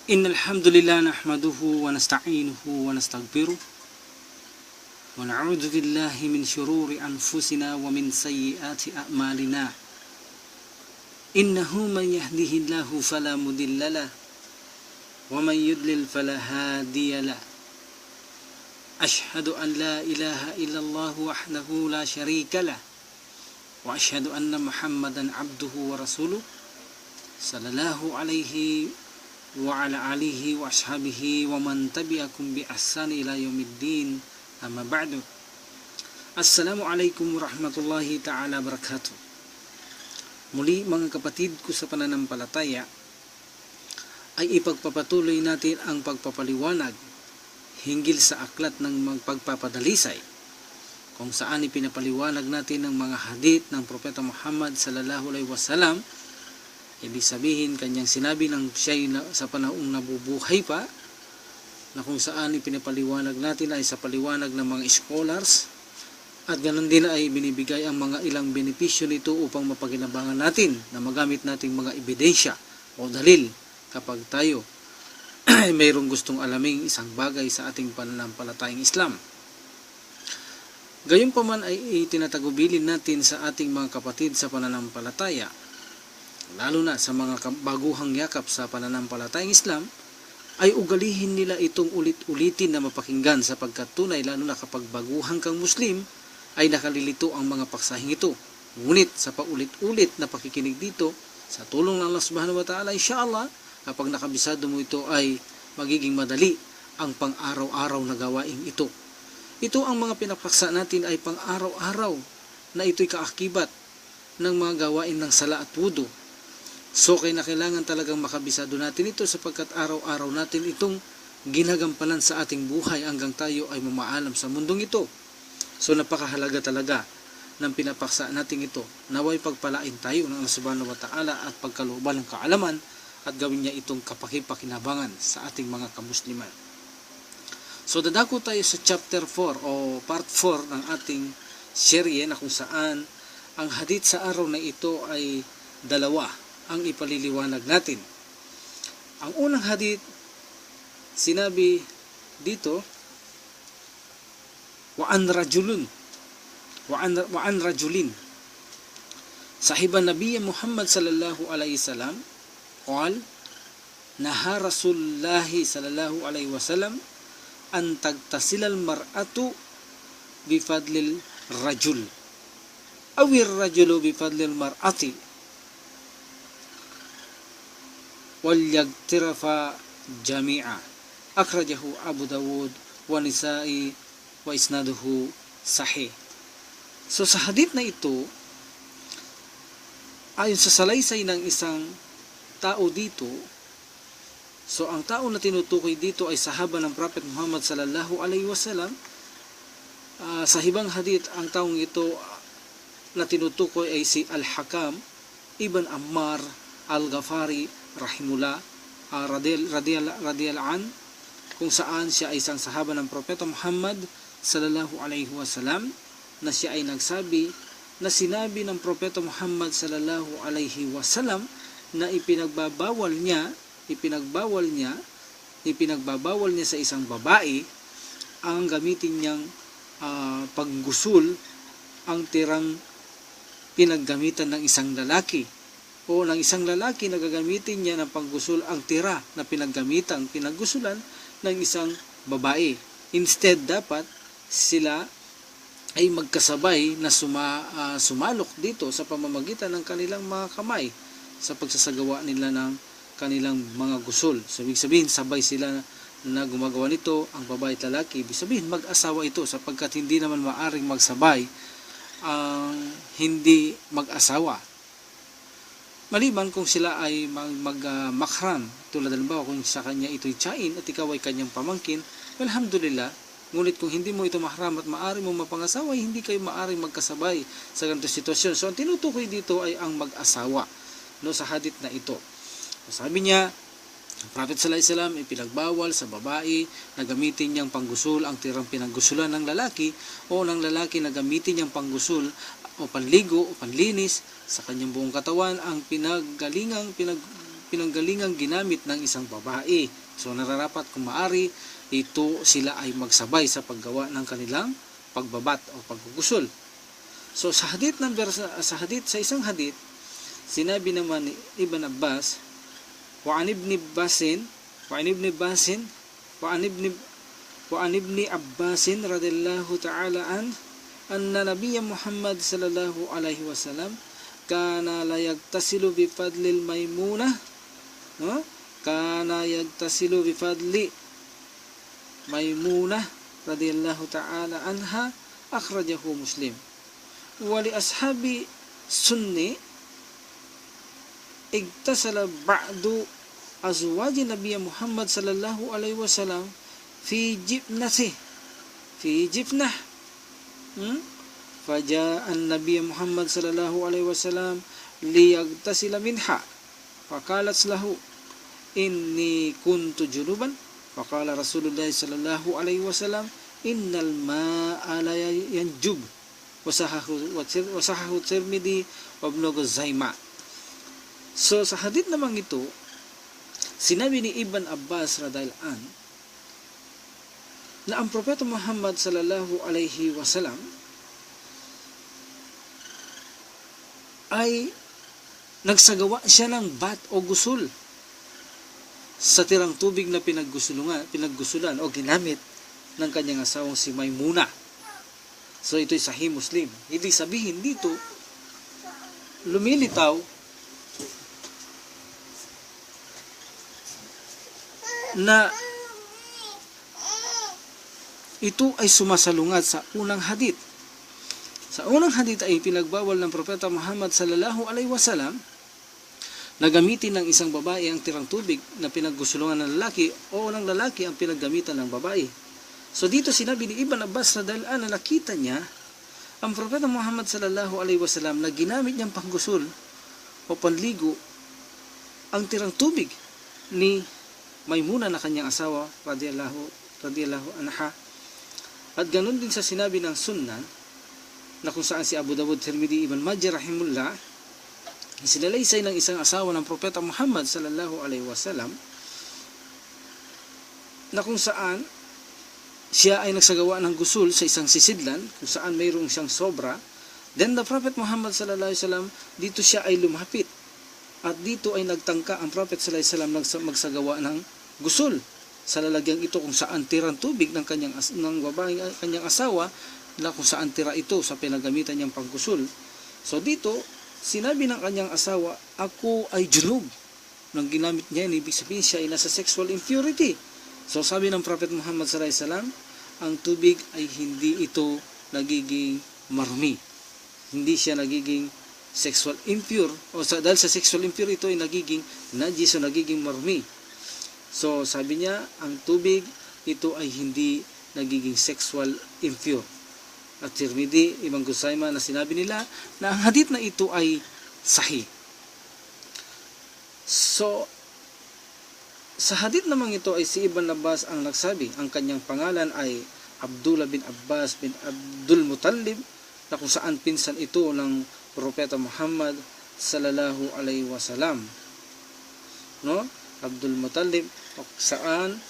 إن الحمد لله نحمده ونستعينه ونستغفره ونعوذ بالله من شرور أنفسنا ومن سيئات أعمالنا إنه من يهده الله فلا مضل له ومن يضلل فلا هادي له أشهد أن لا إله إلا الله وحده لا شريك له وأشهد أن محمدا عبده ورسوله صلى الله عليه وعلى آله وأصحابه ومن تبعكم بإحسان إلى يوم الدين أما بعد. Assalamualaikum warahmatullahi ta'ala barakatuh. Muli mga kapatid ko sa pananampalataya, ay ipagpapatuloy natin ang pagpapaliwanag hinggil sa aklat ng pagpapadalisay, kung saan ipinapaliwanag natin ng mga hadith ng Propeta Muhammad sallallahu alaihi wasallam. Ibig sabihin, kanyang sinabi ng siya sa panahong nabubuhay pa, na kung saan ipinapaliwanag natin ay sa paliwanag ng mga scholars, at ganun din ay binibigay ang mga ilang benepisyo nito upang mapaginabangan natin na magamit nating mga ebidensya o dalil kapag tayo ay mayroong gustong alaming isang bagay sa ating pananampalatayang Islam. Gayunpaman ay itinatagubilin natin sa ating mga kapatid sa pananampalataya, lalo na sa mga baguhang yakap sa pananampalatayang Islam, ay ugalihin nila itong ulit-ulitin na mapakinggan, sapagkat tunay, lalo na kapag baguhang kang Muslim, ay nakalilito ang mga paksahing ito. Ngunit sa paulit-ulit na pakikinig dito, sa tulong ng Allah subhanahu wa ta'ala, insyaAllah, kapag nakabisado mo ito ay magiging madali ang pang-araw-araw na gawain ito. Ito ang mga pinapaksa natin ay pang-araw-araw na ito'y kaakibat ng mga gawain ng sala at wudu. So kaya kailangan talagang makabisado natin ito, sapagkat araw-araw natin itong ginagampanan sa ating buhay hanggang tayo ay mamaalam sa mundong ito. So napakahalaga talaga ng pinapaksa natin ito. Naway pagpalain tayo ng Allah subhanahu wa ta'ala at pagkalooban ng kaalaman, at gawin niya itong kapakipakinabangan sa ating mga kamusliman. So dadako tayo sa chapter 4 o part 4 ng ating serye, na kung saan ang hadith sa araw na ito ay dalawa ang ipaliliwanag natin. Ang unang hadith, sinabi dito, wa'an rajulin sahiban Nabiya Muhammad sallallahu alaihi wasallam qal naha Rasulullah sallallahu alaihi wasallam an tagtasilal mar'atu bifadlil rajul awir rajulu bifadlil mar'ati wal yagtirafa jami'a. Akhrajahu Abu Dawud wa Nisa'i wa isnaduhu sahih. So sa hadith na ito, ayon sa salaysay ng isang tao dito, so ang tao na tinutukoy dito ay sahaba ng Prophet Muhammad sallallahu alaihi wasallam. Sa ibang hadith, ang taong ito na tinutukoy ay si Al-Hakam ibn Ammar Al-Ghafari rahimullah radiyallahu an, kung saan siya ay isang sahaba ng Propeta Muhammad sallallahu alaihi wasallam, na siya ay nagsabi na sinabi ng Propeta Muhammad sallallahu alaihi wasallam na ipinagbabawal niya sa isang babae ang gamitin niyang paggusul ang tirang pinaggamitan ng isang lalaki, o ng isang lalaki na gagamitin niya ng panggusul ang tira na pinaggusulan ng isang babae. Instead, dapat sila ay magkasabay na sumalok dito sa pamamagitan ng kanilang mga kamay sa pagsasagawa nila ng kanilang mga gusul. So, ibig sabihin, sabay sila na gumagawa nito, ang babae at lalaki. Ibig sabihin, mag-asawa ito, sapagkat hindi naman maaring magsabay ang hindi mag-asawa. Maliban kung sila ay makram, tulad halimbawa kung sa kanya ito'y tiyain at ikaw ay kanyang pamangkin, alhamdulillah. Ngunit kung hindi mo ito mahram at maaari mo mapangasawa, hindi kayo maaring magkasabay sa ganitong sitwasyon. So ang tinutukoy dito ay ang mag-asawa, no, sa hadith na ito. Sabi niya, ang Prophet sallallahu alaihi wasallam ay pinagbawal sa babae na gamitin niyang panggusul ang tirang pinaggusulan ng lalaki, o ng lalaki na gamitin niyang panggusul o panligo o panlinis sa kanyang buong katawan ang pinanggalingang ginamit ng isang babae. So nararapat kung maari, ito sila ay magsabay sa paggawa ng kanilang pagbabat o paggugusul. So sa hadith sa isang hadith, sinabi naman ni Ibn Abbas, wa an ibn Abbas radhiyallahu ta'ala anna Nabiy Muhammad sallallahu alaihi wasallam kana la yagtasilu bi fadlil Maimunah, no? Kana yagtasilu bi fadli Maimunah radhiyallahu ta'ala anha, akhrajahu Muslim. Wa li ashabi sunni igtasala ba'du azwaji Nabiy Muhammad sallallahu alaihi wasallam fi jifnah faja'a an-Nabiy Muhammad sallallahu alaihi wasallam liyagtasila minha faqalat lahu inni kuntu junuban faqala Rasulullah sallallahu alaihi wasallam innal ma'a la yanjub wasahahu Tirmidhi wa Ibn Khuzaimah. So sa hadith namang ito, sinabi ni Ibn Abbas radhiyallahu anhu na ang Propeta Muhammad sallallahu alaihi wasallam ay nagsagawa siya ng bat o gusul sa tirang tubig na pinaggusulan o ginamit ng kanyang asawang si Maimunah. So ito'y Sahih Muslim. Ibig sabihin dito, lumilitaw na ito ay sumasalungat sa unang hadith. Sa unang hadith ay pinagbawal ng Propeta Muhammad sallallahu alaihi wasallam na gamitin ng isang babae ang tirang tubig na pinaggusulungan ng lalaki o ng lalaki ang pinaggamitan ng babae. So dito sinabi ni Ibn Abbas radhiyallahu anhu na nakita niya ang Propeta Muhammad sallallahu alaihi wasallam na ginamit niyang panggusul o panligo ang tirang tubig ni Maimunah na kanyang asawa radhiyallahu anha. At ganun din sa sinabi ng Sunan na kung saan si Abu Dawud, Tirmidhi, Ibn Majah rahimullah sinalaysay ng isang asawa ng Propeta Muhammad sallallahu alaihi wasallam na kung saan siya ay nagsagawa ng gusul sa isang sisidlan kung saan mayroong siyang sobra. Then the Prophet Muhammad sallallahu alaihi wasallam, dito siya ay lumapit at dito ay nagtangka ang Prophet sallallahu alaihi wasallam magsagawa ng gusul sa lalagyang ito kung saan tirang tubig ng babaeng kanyang asawa na kung saan tira ito sa pinagamitan niyang panggusul. So dito sinabi ng kanyang asawa, ako ay junub. Nang ginamit niya, ibig sabihin siya ay nasa sexual impurity. So sabi ng Prophet Muhammad sallallahu alaihi wasallam, ang tubig ay hindi ito nagiging marumi. Hindi siya nagiging sexual impure dahil sa sexual impure ito ay nagiging najis o nagiging marumi. So sabi niya, ang tubig ito ay hindi nagiging sexual impure. At Tirmidhi, Ibn Khuzaimah na sinabi nila na ang hadith na ito ay sahih. So sa hadith namang ito ay si Ibn Abbas ang nagsabi. Ang kanyang pangalan ay Abdullah bin Abbas bin Abdul Muttalib, na kung saan pinsan ito ng Propeta Muhammad sallallahu alaihi wasallam. No? Abdul Muttalib, saan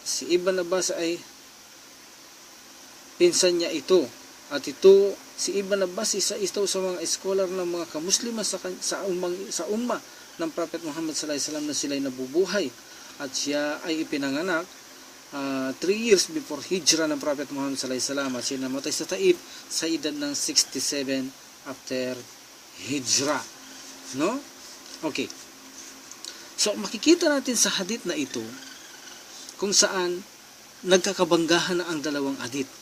si Ibn Abbas ay pinsan niya ito. At ito, si Ibn Abbas isa ito sa mga scholar ng mga kamuslima sa umma ng Prophet Muhammad sallallahu alaihi wasallam na sila'y nabubuhay. At siya ay ipinanganak 3 years before hijrah ng Prophet Muhammad sallallahu alaihi wasallam. At siya namatay sa Taif sa edad ng 67 after hijrah. No? Okay. So makikita natin sa hadith na ito kung saan nagkakabanggahan na ang dalawang hadith.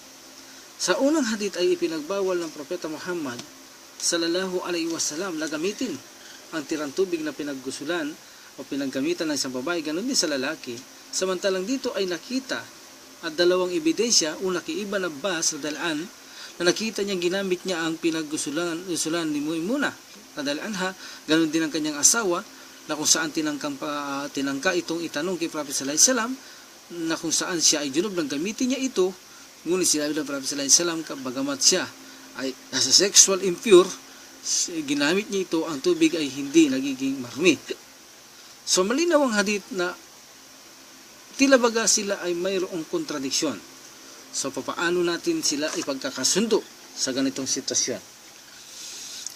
Sa unang hadith ay ipinagbawal ng Propeta Muhammad sallallahu alaihi wasallam na gamitin ang tirang tubig na pinaggusulan o pinaggamitan ng isang babae, ganun din sa lalaki. Samantalang dito ay nakita at dalawang ebidensya, una kay Ibn Abbas radhiyallahu na nakita niyang ginamit niya ang pinaggusulan ni Maimunah radhiyallahu anha, ganun din ang kanyang asawa na kung saan tinangka itong itanong kay Prophet sallallahu alaihi wasallam na kung saan siya ay junub nang gamitin niya ito. Ngunit sinabi ng Prophet sallallahu alaihi wasallam, bagamat siya ay nasa sexual impure, ginamit niya ito, ang tubig ay hindi nagiging marumi. So malinaw ang hadith na tila baga sila ay mayroong kontradiksyon. So papaano natin sila ipagkakasundo sa ganitong sitwasyon?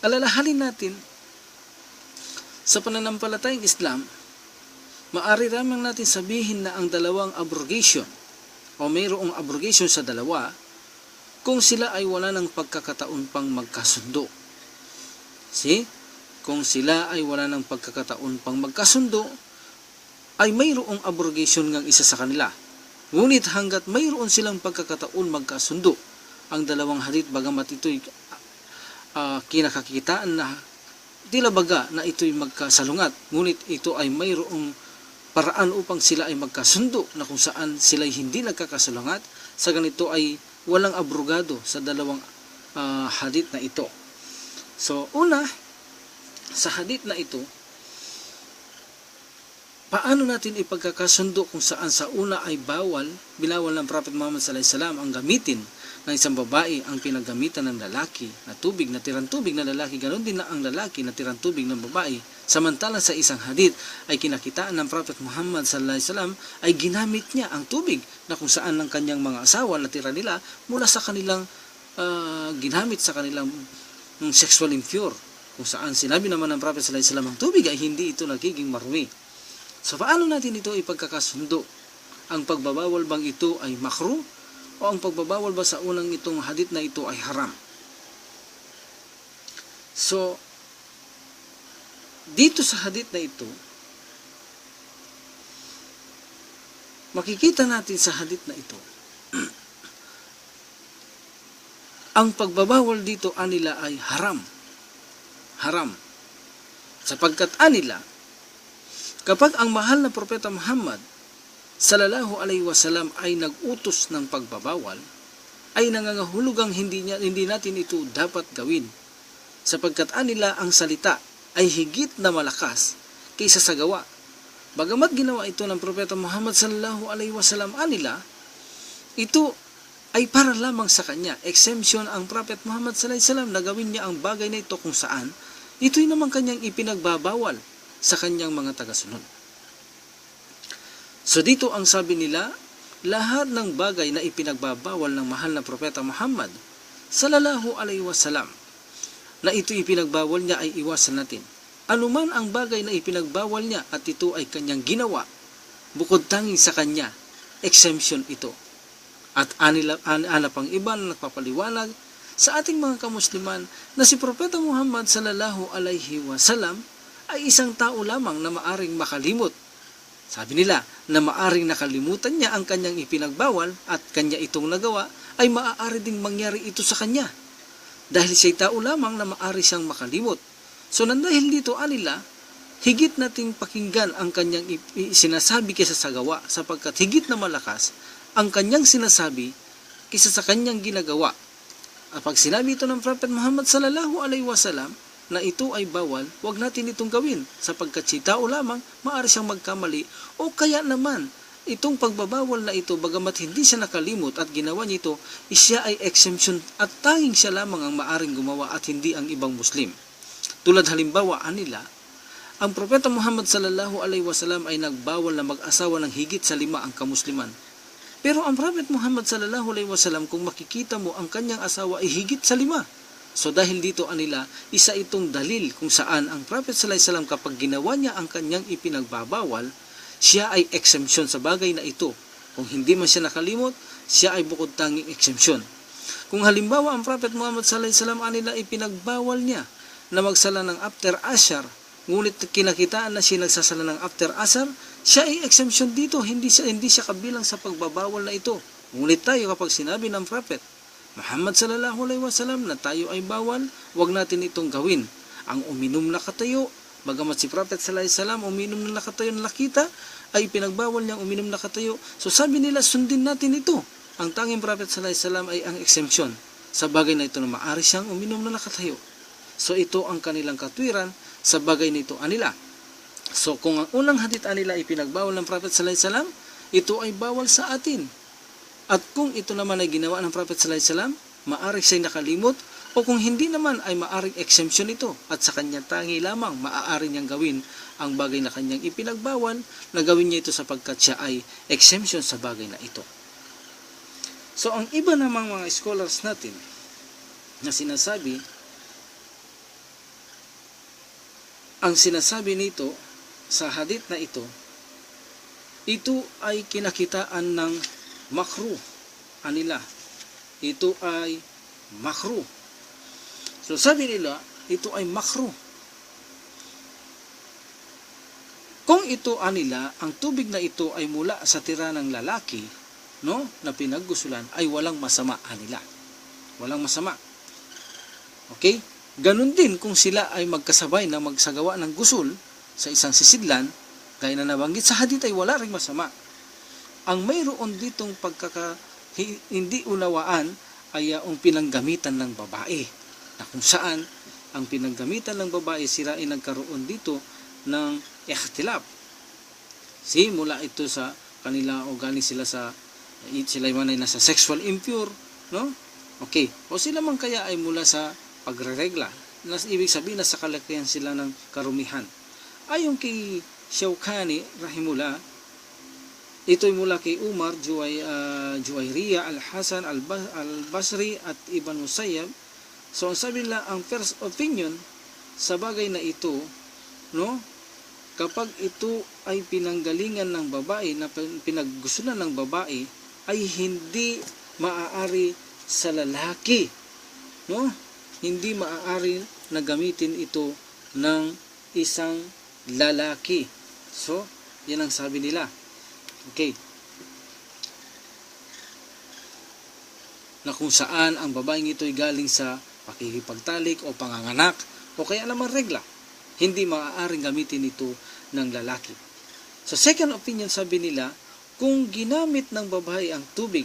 Alalahanin natin, sa pananampalatayang Islam, maaari lamang natin sabihin na ang dalawang abrogation o mayroong abrogation sa dalawa kung sila ay wala ng pagkakataon pang magkasundo. See? Kung sila ay wala ng pagkakataon pang magkasundo, ay mayroong abrogation ng isa sa kanila. Ngunit hanggat mayroon silang pagkakataon magkasundo, ang dalawang hadith, bagamat ito'y kinakakitaan na tila baga na ito'y magkasalungat, ngunit ito ay mayroong paraan upang sila ay magkasundo na kung saan sila ay hindi nagkakasalungat, sa ganito ay walang abrogado sa dalawang hadith na ito. So, una, sa hadith na ito, paano natin ipagkakasundo kung saan sa una ay binawal ng Prophet Muhammad sallallahu alaihi wasallam ang gamitin ng isang babae ang pinaggamitan ng lalaki na tubig, na tirang tubig na lalaki, ganoon din na ang lalaki na tirang tubig ng babae. Samantalang sa isang hadith ay kinakitaan ng Prophet Muhammad sallallahu alaihi wasallam ay ginamit niya ang tubig na kung saan ng kanyang mga asawa na tira nila mula sa kanilang ginamit sa kanilang sexual impure. Kung saan sinabi naman ng Prophet sallallahu alaihi wasallam ang tubig ay hindi ito nagiging marumi. So paano natin ito ipagkakasundo? Ang pagbabawal bang ito ay makruh o ang pagbabawal ba sa unang itong hadith na ito ay haram? So dito sa hadith na ito, makikita natin sa hadith na ito ang pagbabawal dito anila ay haram. Haram. Sapagkat anila, kapag ang mahal na Propeta Muhammad sallallahu alaihi wasallam ay nag-utos ng pagbabawal, ay nangangahulugang hindi natin ito dapat gawin. Sapagkat anila ang salita ay higit na malakas kaysa sa gawa. Bagamat ginawa ito ng Propeta Muhammad sallallahu alaihi wasallam anila, ito ay para lamang sa kanya. Exemption ang Prophet Muhammad sallallahu alaihi wasallam na gawin niya ang bagay na ito kung saan ito'y naman kanyang ipinagbabawal sa kanyang mga tagasunod. So dito ang sabi nila, lahat ng bagay na ipinagbabawal ng mahal na Propeta Muhammad sallallahu alaihi wasallam na ito ipinagbawal niya ay iwasan natin. Anuman ang bagay na ipinagbawal niya at ito ay kanyang ginawa, bukod tanging sa kanya, exemption ito. At ana pang iba na nagpapaliwanag sa ating mga kamusliman na si Propeta Muhammad sallallahu alaihi wasallam ay isang tao lamang na maaring makalimot. Sabi nila na maaring nakalimutan niya ang kanyang ipinagbawal at kanya itong nagawa, ay maaari ding mangyari ito sa kanya. Dahil siya'y tao lamang na maaari siyang makalimot. So nandahil dito anila, higit nating pakinggan ang kanyang sinasabi kaysa sa gawa, sapagkat higit na malakas ang kanyang sinasabi kaysa sa kanyang ginagawa. At pag sinabi ito ng Prophet Muhammad sallallahu alaihi wasallam na ito ay bawal, wag natin itong gawin, sapagkat si tao lamang maaari siyang magkamali, o kaya naman itong pagbabawal na ito, bagamat hindi siya nakalimot at ginawa niya ito, siya ay exemption at tanging siya lamang ang maaring gumawa at hindi ang ibang Muslim. Tulad halimbawa anila, ang Propeta Muhammad sallallahu alaihi wasallam ay nagbawal na mag-asawa ng higit sa 5 ang kamusliman. Pero ang Prophet Muhammad sallallahu alaihi wasallam, kung makikita mo, ang kanyang asawa ay higit sa 5. So dahil dito anila, isa itong dalil kung saan ang Prophet sallallahu alaihi wasallam kapag ginawa niya ang kanyang ipinagbabawal, siya ay exemption sa bagay na ito. Kung hindi man siya nakalimot, siya ay bukod tanging exemption. Kung halimbawa ang Prophet Muhammad sallallahu alaihi wasallam anila ipinagbawal niya na magsala ng after Ashar, ngunit kinakitaan na siya nagsasala ng after Ashar, siya ay exemption dito, hindi siya kabilang sa pagbabawal na ito. Ngunit tayo, kapag sinabi ng Prophet Muhammad sallallahu alaihi wasallam na tayo ay bawal, wag natin itong gawin. Ang uminom na katayo, bagamat si Prophet sallallahu alaihi wasallam uminom na nakatayo na nakita, ay pinagbawal niyang uminom na katayo. So sabi nila, sundin natin ito. Ang tanging Prophet sallallahu alaihi wasallam ay ang exemption sa bagay na ito na maaari siyang uminom na nakatayo. So ito ang kanilang katwiran sa bagay na ito anila. So kung ang unang hadith anila ay pinagbawal ng Prophet sallallahu alaihi wasallam, ito ay bawal sa atin. At kung ito naman ay ginawa ng Prophet sallallahu alaihi wasallam, maaari siya'y nakalimot O kung hindi naman ay maaring exemption ito at sa kanyang tangi lamang maaari niyang gawin ang bagay na kanyang ipinagbawal na gawin niya ito sapagkat siya ay exemption sa bagay na ito. So ang iba namang mga scholars natin na sinasabi, ang sinasabi nito sa hadith na ito ay kinakitaan ng makruh anila. Ito ay makruh. So sabi nila, ito ay makruh. Kung ito anila, ang tubig na ito ay mula sa tira ng lalaki, no, na pinaggusulan, ay walang masama anila. Walang masama. Okay? Ganun din kung sila ay magkasabay na magsagawa ng gusul sa isang sisidlan, gaya na nabanggit sa hadith ay wala ring masama. Ang mayroon ditong hindi unawaan ay ang pinanggamitan ng babae, na kung saan ang pinanggamitan ng babae sila ay nagkaroon dito ng ikhtilaf. Mula ito sa kanila o galing sila man ay nasa sexual impure, no? Okay. O sila man kaya ay mula sa pagreregla. Ibig sabihin na sa kalakihan sila ng karumihan. Ayon kay Shawkani rahimullah, ito'y mula kay Umar, Juwayriya, Al-Hasan, Al-Basri at Ibn Musayyab. So ang sabi nila, ang first opinion sa bagay na ito, no, kapag ito ay pinanggalingan ng babae, na pinaggustuhan ng babae, ay hindi maaari sa lalaki, no? Hindi maaari na gamitin ito ng isang lalaki. So, yan ang sabi nila. Okay. Na kung saan ang babaeng ito ay galing sa pakikipagtalik o panganganak o kaya naman regla, hindi maaaring gamitin ito ng lalaki. So second opinion, sabi nila, kung ginamit ng babae ang tubig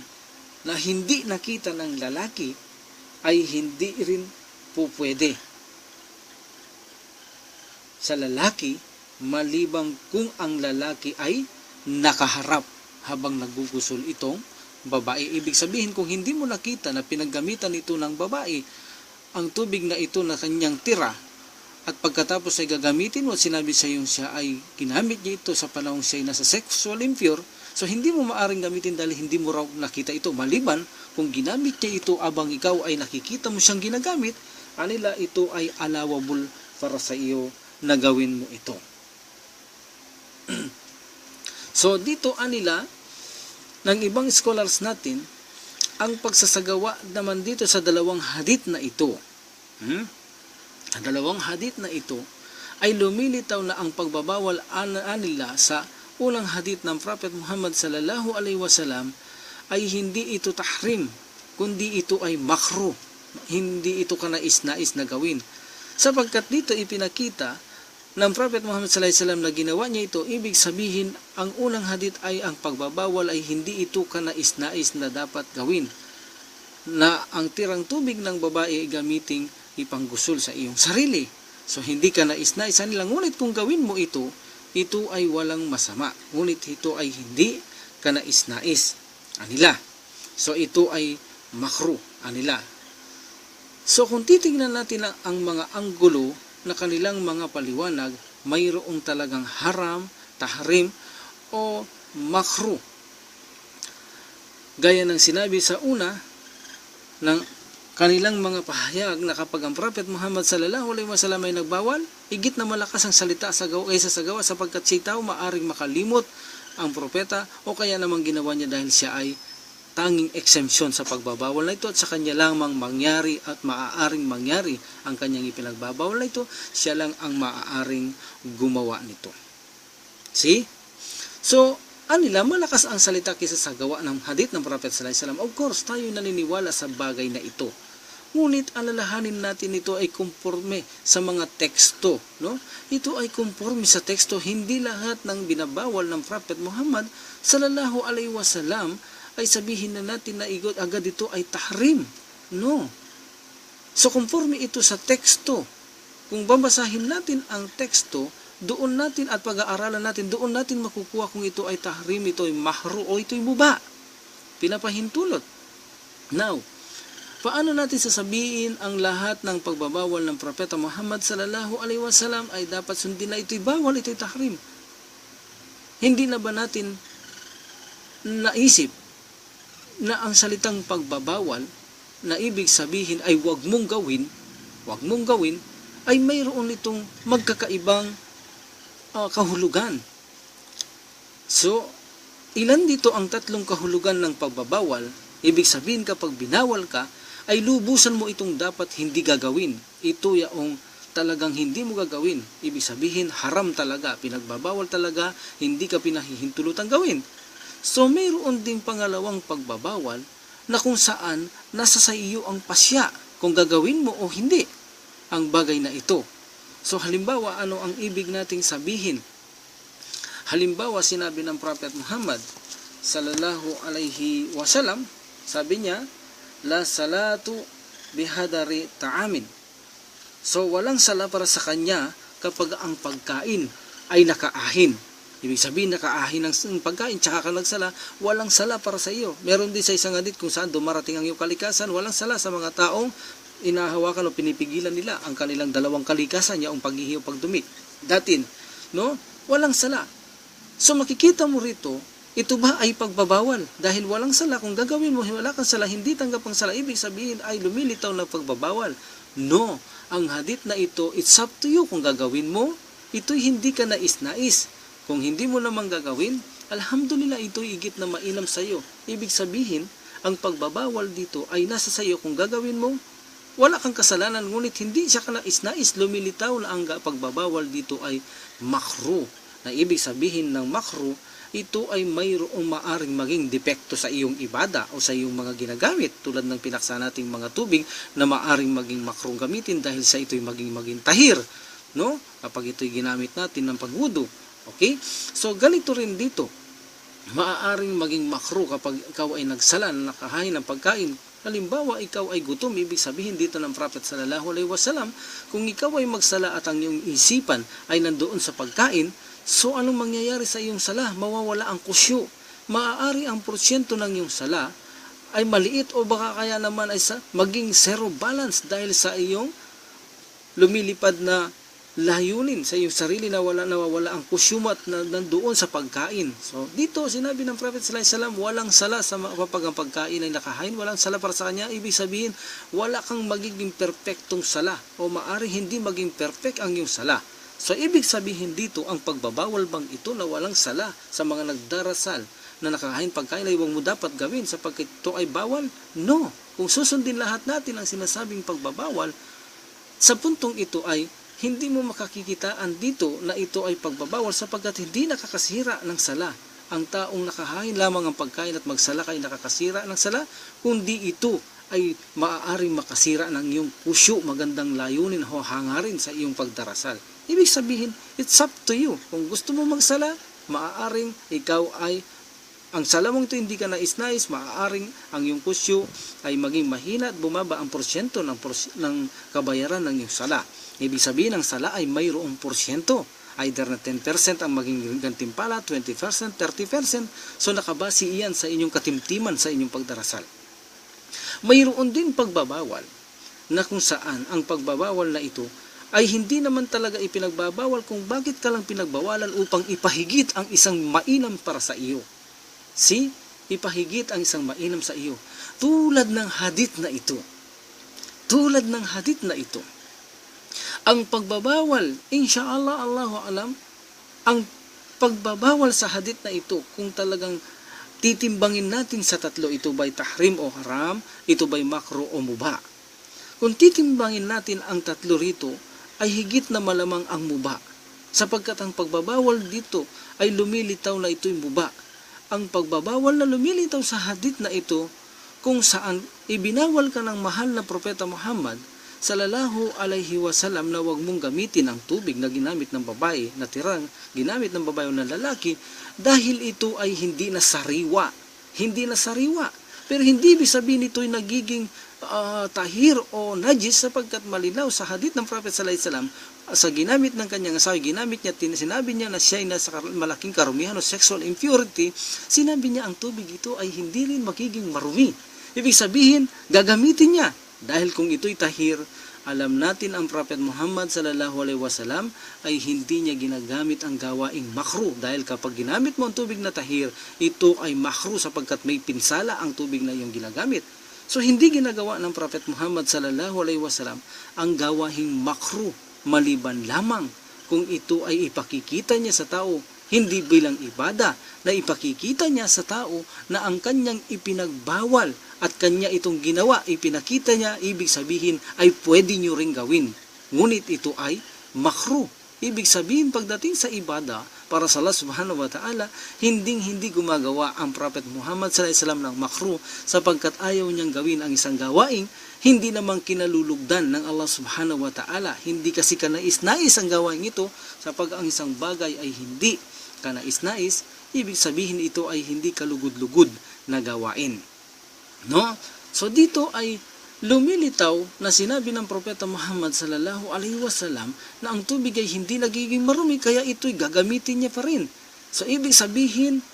na hindi nakita ng lalaki, ay hindi rin po pwede sa lalaki, malibang kung ang lalaki ay nakaharap habang nagugusul itong babae. Ibig sabihin, kung hindi mo nakita na pinaggamitan ito ng babae ang tubig na ito na kanyang tira, at pagkatapos ay gagamitin mo at sinabi sa iyong siya ay ginamit niya ito sa panahong siya ay nasa sexual impure, so hindi mo maaring gamitin dahil hindi mo raw nakita ito. Maliban kung ginamit niya ito abang ikaw ay nakikita mo siyang ginagamit, anila ito ay allowable para sa iyo na gawin mo ito. So dito anila ng ibang scholars natin, ang pagsasagawa naman dito sa dalawang hadith na ito, ang dalawang hadith na ito ay lumilitaw na ang pagbabawal anila sa unang hadith ng Prophet Muhammad sallallahu alaihi wasallam ay hindi ito tahrim, kundi ito ay makruh. Hindi ito kanais-nais na gawin. Sapagkat dito ipinakita ng Prophet Muhammad sallallahu alaihi wasallam na ginawa niya ito, ibig sabihin ang unang hadith ay ang pagbabawal ay hindi ito kanais-nais na dapat gawin. Na ang tirang tubig ng babae ay gamiting ipanggusul sa iyong sarili. So hindi kanais-nais nila. Ngunit kung gawin mo ito ay walang masama. Ngunit ito ay hindi kanais-nais anila. So ito ay makruh anila. So kung titingnan natin ang mga anggulo na kanilang mga paliwanag, mayroong talagang haram, tahrim o makruh. Gaya ng sinabi sa una ng kanilang mga pahayag na kapag ang Prophet Muhammad sallallahu alaihi wasallam ay nagbawal, higit na malakas ang salita kaysa sa gawa, sapagkat si tao maaring makalimot ang propeta o kaya namang ginawa niya dahil siya ay tanging exemption sa pagbabawal na ito at sa kanya lamang mangyari at maaaring mangyari ang kanyang ipinagbabawal na ito, siya lang ang maaaring gumawa nito. See? So, anila, malakas ang salita kaysa sa gawa ng hadith ng Prophet sallallahu alaihi wasallam. Of course, tayo naniniwala sa bagay na ito. Ngunit alalahanin natin ito ay konforme sa mga teksto, no? Ito ay konforme sa teksto, hindi lahat ng binabawal ng Prophet Muhammad sallallahu alaihi wasallam ay sabihin na natin na agad ito ay tahrim. No. So konforme ito sa teksto. Kung babasahin natin ang teksto, doon natin at pag-aaralan natin, doon natin makukuha kung ito ay tahrim, ito ay mahru o ito ay muba. Pinapahintulot. Now, Paano natin sasabihin ang lahat ng pagbabawal ng Propeta Muhammad sallallahu alaihi wasallam ay dapat sundin na ito'y bawal, ito'y tahrim? Hindi na ba natin naisip na ang salitang pagbabawal na ibig sabihin ay wag mong gawin, ay mayroon itong magkakaibang kahulugan. So, ilan dito ang tatlong kahulugan ng pagbabawal? Ibig sabihin kapag binawal ka, ay lubusan mo itong dapat hindi gagawin. Ito yung talagang hindi mo gagawin. Ibig sabihin, haram talaga, pinagbabawal talaga, hindi ka pinahihintulutang gawin. So, mayroon ding pangalawang pagbabawal na kung saan nasa sa iyo ang pasya kung gagawin mo o hindi ang bagay na ito. So, halimbawa, ano ang ibig nating sabihin? Halimbawa, sinabi ng Prophet Muhammad sallallahu alaihi wasallam, sabi niya, la salatu bihadari ta'amin. So, walang sala para sa kanya kapag ang pagkain ay nakaahin. Ibig sabihin, nakaahin ng pagkain, tsaka ka nagsala, walang sala para sa iyo. Meron din sa isang hadith kung saan dumarating ang iyong kalikasan, walang sala sa mga taong inahawakan o pinipigilan nila ang kanilang dalawang kalikasan, yung paghihiyo, pagdumi. Datin, no? Walang sala. So, makikita mo rito, ito ba ay pagbabawal? Dahil walang sala, kung gagawin mo, wala kang sala, hindi tanggap ang sala, ibig sabihin ay lumilitaw na pagbabawal. No, ang hadith na ito, it's up to you kung gagawin mo, ito'y hindi ka nais-nais. Kung hindi mo namang gagawin, alhamdulillah, ito'y igit na mainam sa iyo. Ibig sabihin, ang pagbabawal dito ay nasa sa iyo kung gagawin mo, wala kang kasalanan, ngunit hindi siya ka nais-nais, lumilitaw na ang pagbabawal dito ay makruh. Na ibig sabihin ng makruh, ito ay mayroong maaring maging depekto sa iyong ibada o sa iyong mga ginagamit, tulad ng pinaksa nating mga tubig na maaring maging makruh gamitin dahil sa ito'y maging tahir, no? Kapag ito'y ginamit natin ng pagwudu. Okay? So, ganito rin dito. Maaaring maging makruh kapag ikaw ay nagsala na nakahain ng pagkain. Halimbawa, ikaw ay gutom. Ibig sabihin dito ng Prophet sallallahu alaihi wasallam, kung ikaw ay magsala at ang iyong isipan ay nandoon sa pagkain, so anong mangyayari sa iyong sala? Mawawala ang kusyo. Maaari ang porsyento ng iyong sala ay maliit o baka kaya naman ay maging zero balance dahil sa iyong lumilipad na layunin sa iyong sarili na nawawala ang kusyumat na nandoon sa pagkain. So, dito sinabi ng Prophet sallallahu alaihi wasallam, walang sala sa kapag ang pagkain ay nakahain, walang sala para sa kanya. Ibig sabihin, wala kang magiging perpektong sala o maaring hindi maging perfect ang iyong sala. So, ibig sabihin dito, ang pagbabawal bang ito na walang sala sa mga nagdarasal na nakahain pagkain ay huwag mo dapat gawin sapagkat ito ay bawal? No. Kung susundin lahat natin ang sinasabing pagbabawal, sa puntong ito ay hindi mo makakikitaan dito na ito ay pagbabawal sapagkat hindi nakakasira ng sala. Ang taong nakahain lamang ang pagkain at magsala ay nakakasira ng sala, kundi ito ay maaaring makasira ng iyong kusyo, magandang layunin o hangarin sa iyong pagdarasal. Ibig sabihin, it's up to you. Kung gusto mo magsala, maaaring ikaw ay ang sala mong ito hindi ka nais-nais, maaaring ang iyong kusyo ay maging mahina at bumaba ang porsyento ng kabayaran ng iyong sala. Ibig sabihin, ang sala ay mayroong porsyento. Either na 10% ang maging gantimpala, 20%, 30%. So nakabase iyan sa inyong katimtiman sa inyong pagdarasal. Mayroon din pagbabawal na kung saan ang pagbabawal na ito ay hindi naman talaga ipinagbabawal kung bakit ka lang pinagbawalan upang ipahigit ang isang mainam para sa iyo. See? Ipahigit ang isang mainam sa iyo. Tulad ng hadith na ito. Tulad ng hadith na ito. Ang pagbabawal, insyaallah, Allahu alam, ang pagbabawal sa hadith na ito, kung talagang titimbangin natin sa tatlo, ito ba'y tahrim o haram, ito ba'y makruh o mubah. Kung titimbangin natin ang tatlo rito, ay higit na malamang ang mubah. Sapagkat ang pagbabawal dito ay lumilitaw na ito'y mubah. Ang pagbabawal na lumilitaw sa hadith na ito, kung saan ibinawal ka ng mahal na Propeta Muhammad sallallahu alaihi wasallam na huwag mong gamitin ang tubig na ginamit ng babae, na tirang ginamit ng babae o ng lalaki, dahil ito ay hindi na sariwa. Hindi na sariwa. Pero hindi ibig sabihin ito'y nagiging tahir o najis sapagkat malinaw sa hadith ng Prophet sallallahu alaihi wasallam sa ginamit ng kanyang asawa, ginamit niya, sinabi niya na siya ay nasa malaking karumihan o sexual impurity, sinabi niya ang tubig ito ay hindi rin magiging marumi. Ibig sabihin, gagamitin niya. Dahil kung ito'y tahir, alam natin ang Prophet Muhammad sallallahu alaihi wasallam ay hindi niya ginagamit ang gawaing makruh. Dahil kapag ginamit mo ang tubig na tahir, ito ay makruh sapagkat may pinsala ang tubig na iyong ginagamit. So hindi ginagawa ng Prophet Muhammad sallallahu alaihi wasallam ang gawaing makruh maliban lamang kung ito ay ipakikita niya sa tao, hindi bilang ibada, na ipakikita niya sa tao na ang kanyang ipinagbawal at kanya itong ginawa, ipinakita niya, ibig sabihin ay pwede nyo ring gawin. Ngunit ito ay makruh. Ibig sabihin pagdating sa ibada para sa Allah subhanahu wa ta'ala, hindi gumagawa ang Prophet Muhammad sallallahu alaihi wasallam ng makruh sapagkat ayaw niyang gawin ang isang gawaing hindi namang kinalulugdan ng Allah subhanahu wa ta'ala. Hindi kasi kanais-nais ang gawain ito sapag ang isang bagay ay hindi kanais-nais, ibig sabihin ito ay hindi kalugod-lugod na gawain. No? So dito ay lumilitaw na sinabi ng Propeta Muhammad sallallahu alaihi wasallam na ang tubig ay hindi nagiging marumi kaya ito'y gagamitin niya pa rin. So ibig sabihin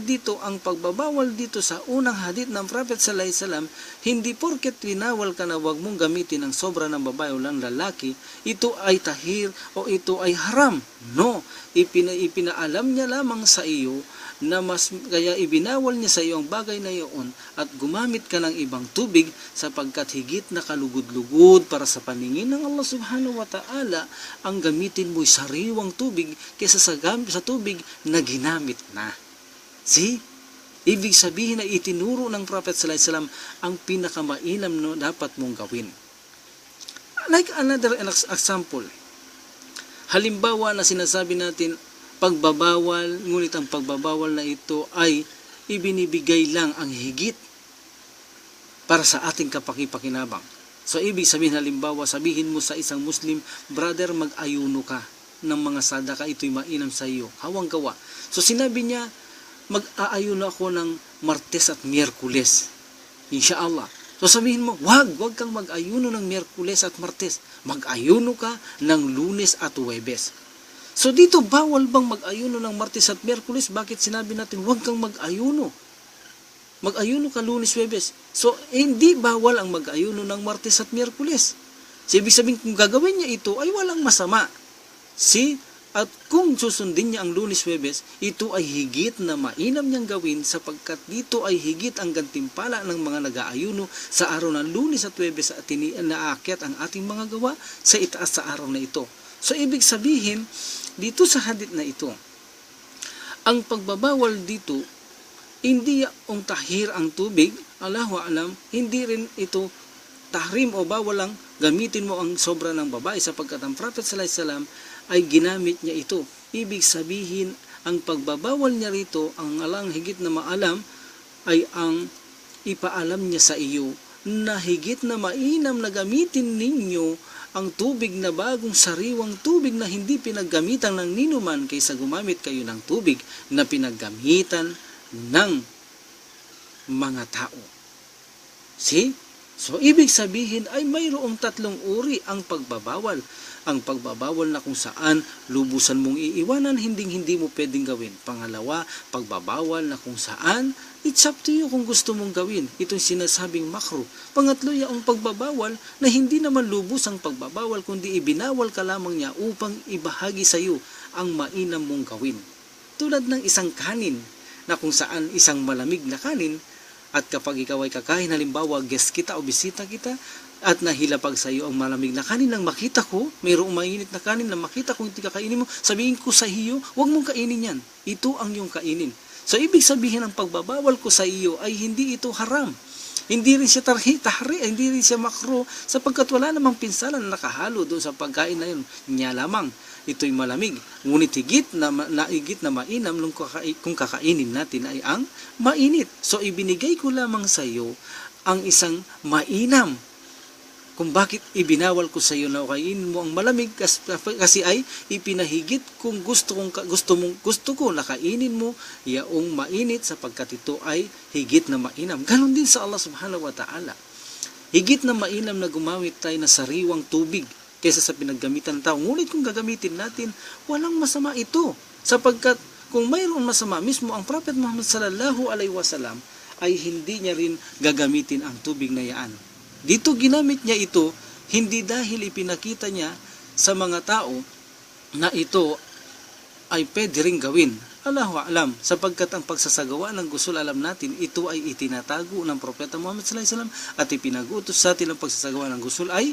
dito ang pagbabawal dito sa unang hadith ng Prophet sallallahu alaihi wasallam, hindi porket linawal ka na wag mong gamitin ang sobra ng babae o ng lalaki, ito ay tahir o ito ay haram. No, ipinaalam niya lamang sa iyo na kaya ibinawal niya sa iyo ang bagay na iyon at gumamit ka ng ibang tubig sapagkat higit na kalugod-lugod para sa paningin ng Allah subhanahu wa ta'ala ang gamitin mo'y sariwang tubig kaysa sa tubig na ginamit na. See? Ibig sabihin na itinuro ng Prophet sallallahu alaihi wasallam ang pinakamainam no dapat mong gawin. Like another example. Halimbawa na sinasabi natin pagbabawal, ngunit ang pagbabawal na ito ay ibinibigay lang ang higit para sa ating kapakipakinabang. So ibig sabihin halimbawa, sabihin mo sa isang Muslim, brother, mag-ayuno ka ng mga sadaka, ito'y mainam sa iyo. Hawang gawa. So sinabi niya, mag-aayuno ako ng Martes at Miyerkules. Insyaallah. So sabihin mo, wag kang mag-ayuno ng Miyerkules at Martes. Mag-ayuno ka ng Lunes at Huwebes. So dito, bawal bang mag-ayuno ng Martes at Miyerkules? Bakit sinabi natin, wag kang mag-ayuno? Mag-ayuno ka Lunes, Huwebes. So, hindi bawal ang mag-ayuno ng Martes at Miyerkules. So, ibig sabihin, kung gagawin niya ito, ay walang masama. At kung susundin niya ang Lunes, Huwebes, ito ay higit na mainam niyang gawin sapagkat dito ay higit ang gantimpala ng mga nag-aayuno sa araw ng Lunes at Huwebes at naakyat ang ating mga gawa sa itaas sa araw na ito. So, ibig sabihin, dito sa hadith na ito, ang pagbabawal dito, hindi ang tahir ang tubig, Allahu alam, hindi rin ito tahrim o bawal lang gamitin mo ang sobra ng babae sapagkat ang Prophet sallallahu alaihi wasallam ay ginamit niya ito. Ibig sabihin, ang pagbabawal niya rito, ang alang higit na maalam, ay ang ipaalam niya sa iyo na higit na mainam na gamitin ninyo ang tubig na bagong sariwang tubig na hindi pinaggamitan ng ninuman kaysa gumamit kayo ng tubig na pinaggamitan ng mga tao. See? So, ibig sabihin ay mayroong tatlong uri ang pagbabawal. Ang pagbabawal na kung saan lubusan mong iiwanan, hindi mo pwedeng gawin. Pangalawa, pagbabawal na kung saan it's up to you kung gusto mong gawin. Itong sinasabing makruh. Pangatlo, yung pagbabawal na hindi naman lubos ang pagbabawal kundi ibinawal ka lamang niya upang ibahagi sa iyo ang mainam mong gawin. Tulad ng isang kanin na kung saan isang malamig na kanin at kapag ikaw ay kakain, halimbawa guest kita o bisita kita at nahilapag sa iyo ang malamig na kanin nang makita ko, mayroong mainit na kanin na makita ko hindi kakainin mo, sabihin ko sa iyo, huwag mong kainin yan. Ito ang iyong kainin. So, ibig sabihin ang pagbabawal ko sa iyo ay hindi ito haram. Hindi rin siya tahri, hindi rin siya makruh sapagkat wala namang pinsala na nakahalo doon sa pagkain na yun. Niya lamang, ito'y malamig. Ngunit higit na mainam kung kakainin natin ay ang mainit. So, ibinigay ko lamang sa iyo ang isang mainam kung bakit ibinawal ko sa iyo na kainin mo ang malamig kasi ay ipinahigit kung gusto ko na kainin mo yaong mainit sapagkat ito ay higit na mainam. Ganon din sa Allah subhanahu wa ta'ala. Higit na mainam na gumamit tayo na sariwang tubig kaysa sa pinaggamitan ng tao. Ngunit kung gagamitin natin, walang masama ito. Sapagkat kung mayroon masama, mismo ang Prophet Muhammad sallallahu alaihi wasallam ay hindi niya rin gagamitin ang tubig na yaan. Dito ginamit niya ito, hindi dahil ipinakita niya sa mga tao na ito ay pwede ring gawin. Allahu a'lam, sapagkat ang pagsasagawa ng gusul, alam natin, ito ay itinatago ng Propeta Muhammad sallallahu alaihi wasallam, at ipinag-utos sa atin ang pagsasagawa ng gusul ay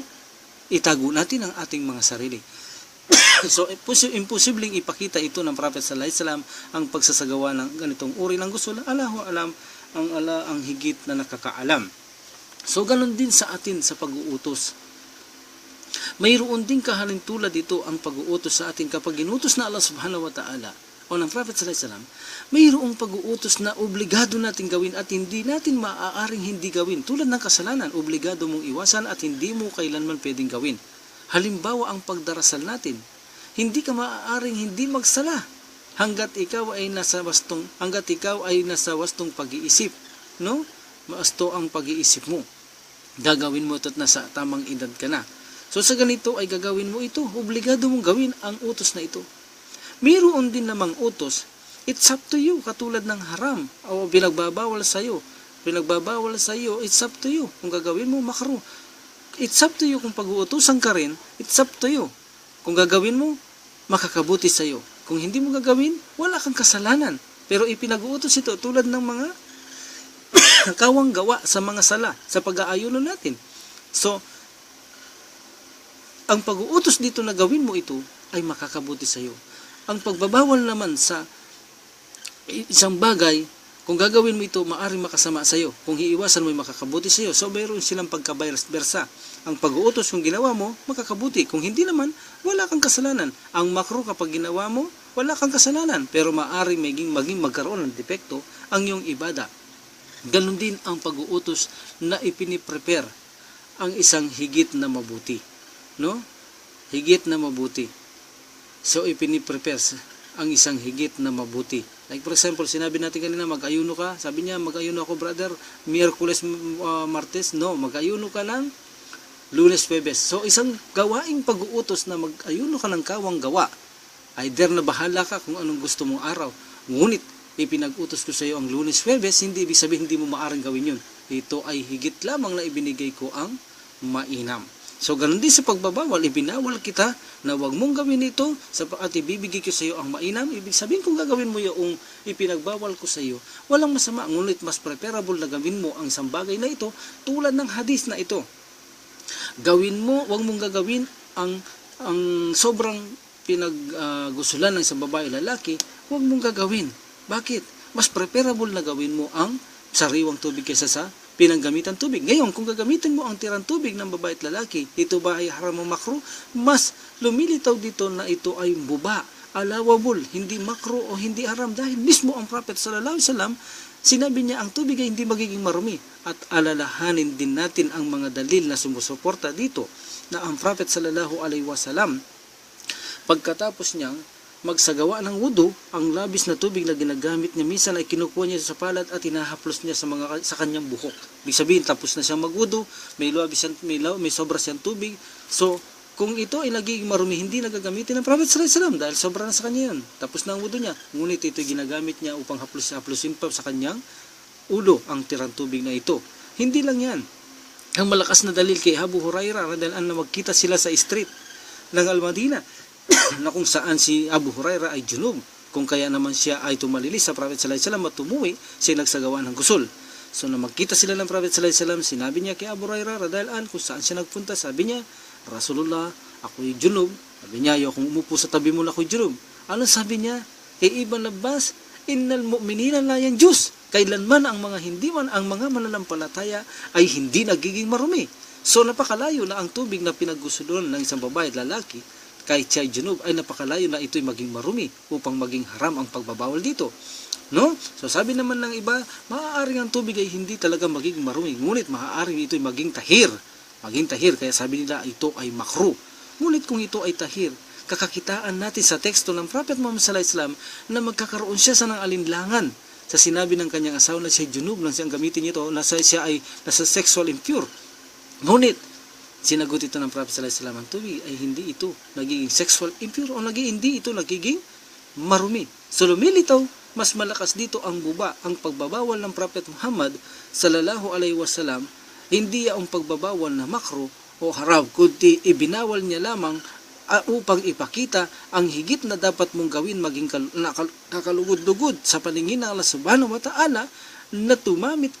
itago natin ang ating mga sarili. So, imposibleng ipakita ito ng Prophet sallallahu alaihi wasallam ang pagsasagawa ng ganitong uri ng gusul. Allahu a'lam, ang Allah ang higit na nakakaalam. So, ganun din sa atin sa pag-uutos. Mayroon din kahalintulad dito ang pag-uutos sa atin kapag ginutos na Allah subhanahu wa ta'ala o ng Prophet sallallahu alaihi wasallam. Mayroong pag-uutos na obligado natin gawin at hindi natin maaaring hindi gawin. Tulad ng kasalanan, obligado mong iwasan at hindi mo kailanman pwedeng gawin. Halimbawa, ang pagdarasal natin. Hindi ka maaaring hindi magsala hanggat ikaw ay nasa wastong pag-iisip, no? Wasto ang pag-iisip mo. Gagawin mo ito at nasa tamang edad ka na. So sa ganito ay gagawin mo ito. Obligado mong gawin ang utos na ito. Mayroon din namang utos, it's up to you, katulad ng haram o pinagbabawal sa iyo. It's up to you. Kung gagawin mo, makruh. It's up to you kung pag-uutosan ka rin, it's up to you. Kung gagawin mo, makakabuti sa iyo. Kung hindi mo gagawin, wala kang kasalanan. Pero ipinag-uutos ito tulad ng mga kawang gawa sa mga sala, sa pag-aayuno natin. So, ang pag-uutos dito na gawin mo ito ay makakabuti sa iyo. Ang pagbabawal naman sa isang bagay, kung gagawin mo ito, maaaring makasama sa iyo. Kung hiiwasan mo, makakabuti sa iyo. So, mayroon silang pagkabayras-bersa. Ang pag-uutos kung ginawa mo, makakabuti. Kung hindi naman, wala kang kasalanan. Ang makruh kapag ginawa mo, wala kang kasalanan. Pero maaaring maging magkaroon ng depekto ang iyong ibada. Ganon din ang pag-uutos na ipiniprepare ang isang higit na mabuti. No? Higit na mabuti. So, ipiniprepare ang isang higit na mabuti. Like for example, sinabi natin kanina, mag-ayuno ka. Sabi niya, mag-ayuno ako brother, Miyerkules, Martes. No, mag-ayuno ka ng Lunes, Huwebes. So, isang gawaing pag-uutos na mag-ayuno ka ng kawang gawa. Either na bahala ka kung anong gusto mong araw. Ngunit, ipinag-utos ko sa iyo ang Lunes, Huwebes, hindi ibig sabihin hindi mo maaaring gawin yun. Ito ay higit lamang na ibinigay ko ang mainam. So, ganun din sa pagbabawal, ibinawal kita na huwag mong gawin ito at ibibigay ko sa iyo ang mainam. Ibig sabihin kung gagawin mo yung ipinagbawal ko sa iyo, walang masama. Ngunit mas preferable na gawin mo ang isang bagay na ito tulad ng hadis na ito. Gawin mo, huwag mong gagawin ang sobrang pinaggusulan ng isang babae lalaki, huwag mong gagawin. Bakit? Mas preferable na gawin mo ang sariwang tubig kaysa sa pinanggamitan tubig. Ngayon, kung gagamitin mo ang tirang tubig ng babae at lalaki, ito ba ay haram o makruh? Mas lumilitaw dito na ito ay buba, allowable, hindi makruh o hindi haram dahil mismo ang Prophet sallallahu alaihi wasallam sinabi niya ang tubig ay hindi magiging marumi. At alalahanin din natin ang mga dalil na sumusuporta dito na ang Prophet sallallahu alaihi wasallam pagkatapos niyang magsagawa ng wudu, ang labis na tubig na ginagamit niya minsan ay kinukuha niya sa palad at hinahaplos niya sa kanyang buhok. Ibig sabihin, tapos na siyang magwudu, may sobra siyang tubig. So, kung ito ay nagiging marumi, hindi nagagamitin ng Prophet sallallahu alaihi wasallam dahil sobra na sa kanya yun. Tapos na ang wudu niya. Ngunit ito ginagamit niya upang haplosin pa sa kanyang ulo ang tirang tubig na ito. Hindi lang yan. Ang malakas na dalil kay Abu Hurairah dahil na magkita sila sa street ng Al-Madinah na kung saan si Abu Hurairah ay junub. Kung kaya naman siya ay tumalilis sa Prophet sallallahu alaihi wasallam at tumuwi, siya nagsagawa ng gusul. So na magkita sila ng Prophet sallallahu alaihi wasallam, sinabi niya kay Abu Hurairah radhiyallahu kung saan siya nagpunta, sabi niya, Rasulullah, ako'y junub. Sabi niya, ayaw kung umupo sa tabi mo na ako'y junub. Ano sabi niya? Kay Ibn Abbas, innal mu'minina la yanjus. Kailanman ang mga mananampalataya ay hindi nagiging marumi. So napakalayo na ang tubig na pinaggusulon ng isang babae at lalaki kahit siya ay junub ay napakalayo na ito'y maging marumi upang maging haram ang pagbabawal dito. No? So sabi naman ng iba, maaaring ang tubig ay hindi talaga magiging marumi, ngunit maaaring ito'y maging tahir. Kaya sabi nila ito ay makruh. Ngunit kung ito ay tahir, kakakitaan natin sa teksto ng Prophet Muhammad sallallahu alaihi wasallam na magkakaroon siya sa ng alinlangan sa sinabi ng kanyang asawa na siya junub lang siyang gamitin nito, siya ay nasa sexual impure. Ngunit sinagot ito ng Prophet sallallahu alaihi wasallam, ang tubig ay hindi ito nagiging sexual impure o hindi ito nagiging marumi. So lumilitaw mas malakas dito ang buba. Ang pagbabawal ng Prophet Muhammad sallallahu alaihi wasallam, hindi ang pagbabawal na makro o haram, kundi ibinawal niya lamang upang ipakita ang higit na dapat mong gawin maging nakalugod-lugod sa paningin ng Allah subhanahu wa ta'ala na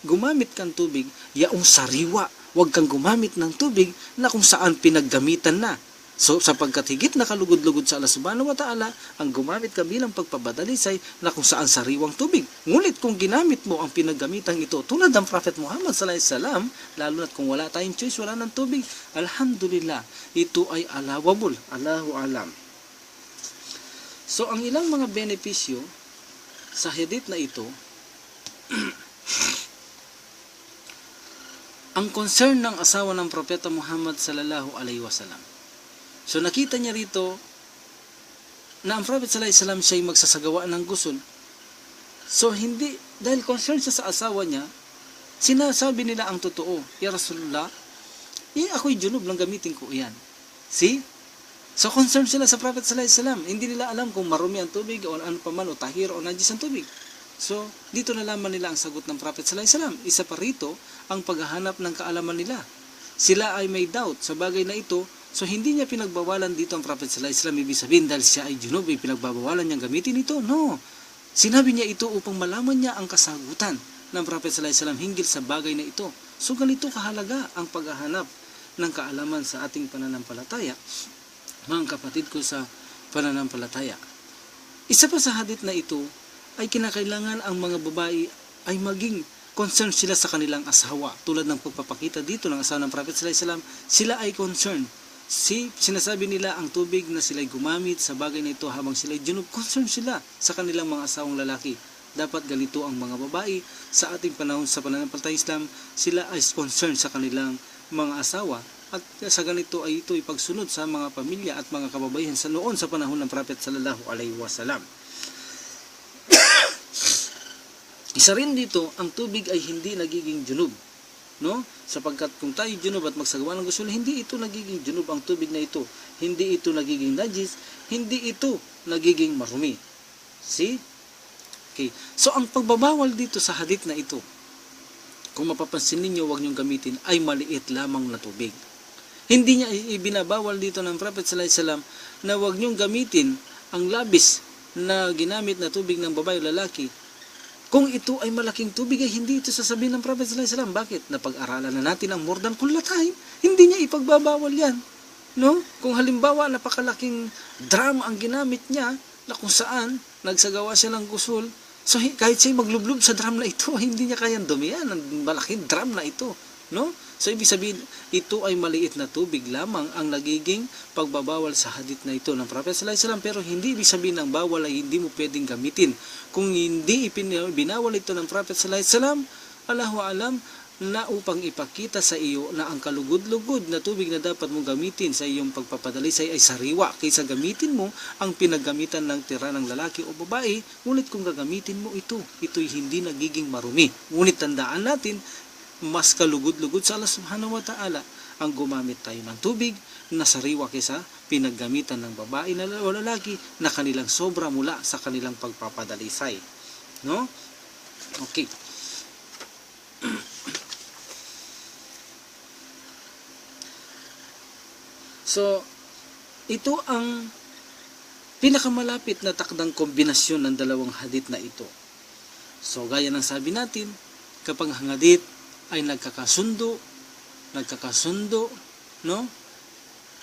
gumamit kang tubig, yaong sariwa, huwag kang gumamit ng tubig na kung saan pinaggamitan na. So, sapagkat higit na kalugod-lugod sa Allah subhanahu wa ta'ala, ang gumamit ka bilang pagpabadalisay na kung saan sariwang tubig. Ngunit kung ginamit mo ang pinaggamitang ito, tulad ng Prophet Muhammad sallallahu alaihi wasallam, lalo na't kung wala tayong choice, wala ng tubig, alhamdulillah, ito ay allowable, Allahu alam. So, ang ilang mga benepisyo sa hadith na ito, ang concern ng asawa ng Propeta Muhammad sallallahu alaihi wasallam. So nakita niya rito na ang Prophet sallallahu alaihi wasallam siya ay magsasagawa ng gusul. So hindi, dahil concerned siya sa asawa niya, sinasabi nila ang totoo. Ya Rasulullah, ako'y junub lang gamitin ko yan. See? So concerned sila sa Prophet sallallahu alaihi wasallam. Hindi nila alam kung marumi ang tubig o ano pa man o tahir o najis ang tubig. So dito nalaman nila ang sagot ng Prophet sallallahu alaihi wasallam. Isa pa rito ang paghahanap ng kaalaman nila. Sila ay may doubt sa bagay na ito. So hindi niya pinagbawalan dito ang Prophet sallallahu alaihi wasallam, ibig sabihin dahil siya ay junub, ay pinagbabawalan niyang gamitin ito. No. Sinabi niya ito upang malaman niya ang kasagutan ng Prophet sallallahu alaihi wasallam hinggil sa bagay na ito. So ganito kahalaga ang paghahanap ng kaalaman sa ating pananampalataya, mga kapatid ko sa pananampalataya. Isa pa sa hadith na ito ay kinakailangan ang mga babae ay maging concerned sila sa kanilang asawa. Tulad ng pagpapakita dito ng asawa ng Prophet sallallahu alaihi wasallam, sila ay concerned. Sinasabi nila ang tubig na sila'y gumamit sa bagay na ito habang sila'y junub, concerned sila sa kanilang mga asawang lalaki. Dapat ganito ang mga babae sa ating panahon sa pananampalataya Islam, sila ay concerned sa kanilang mga asawa at sa ganito ay ito ipagsunod sa mga pamilya at mga kababayan sa noon sa panahon ng Prophet sallallahu alaihi wasallam. Isa rin dito, ang tubig ay hindi nagiging junub. No? Sapagkat kung tayo junub at magsagawa ng gusul, hindi ito nagiging junub ang tubig na ito. Hindi ito nagiging najis, hindi ito nagiging marumi. See? Okay. So ang pagbabawal dito sa hadith na ito, kung mapapansin ninyo, huwag niyong gamitin, ay maliit lamang na tubig. Hindi niya ibinabawal dito ng Prophet sallallahu alaihi wasallam na huwag niyong gamitin ang labis na ginamit na tubig ng babae o lalaki. Kung ito ay malaking tubig, ay hindi ito sasabihin ng Prophet sallallahu alaihi wasallam. Bakit? Napag-aralan na natin ang more than kullatay. Hindi niya ipagbabawal yan. No? Kung halimbawa, napakalaking drum ang ginamit niya, na kung saan nagsagawa siya ng gusul, so kahit siya maglublob sa drum na ito, hindi niya kayang dumihan ang malaking drum na ito. No? So ibig sabihin, ito ay maliit na tubig lamang ang nagiging pagbabawal sa hadith na ito ng Prophet sallallahu alaihi wasallam, pero hindi ibig sabihin ng bawal ay hindi mo pwedeng gamitin. Kung hindi binawal ito ng Prophet sallallahu alaihi wasallam, Allahu alam, na upang ipakita sa iyo na ang kalugod-lugod na tubig na dapat mong gamitin sa iyong pagpapadalisay ay sariwa kaysa gamitin mo ang pinaggamitan ng tira ng lalaki o babae. Ngunit kung gagamitin mo ito'y hindi nagiging marumi. Ngunit tandaan natin, mas kalugod-lugod sa Allah subhanahu wa ta'ala ang gumamit tayo ng tubig na sariwa kaysa pinaggamitan ng babae o lalaki na kanilang sobra mula sa kanilang pagpapadalisay. No? Okay. So, ito ang pinakamalapit na takdang kombinasyon ng dalawang hadith na ito. So, gaya ng sabi natin, kapag ang hadith ay nagkakasundo, no?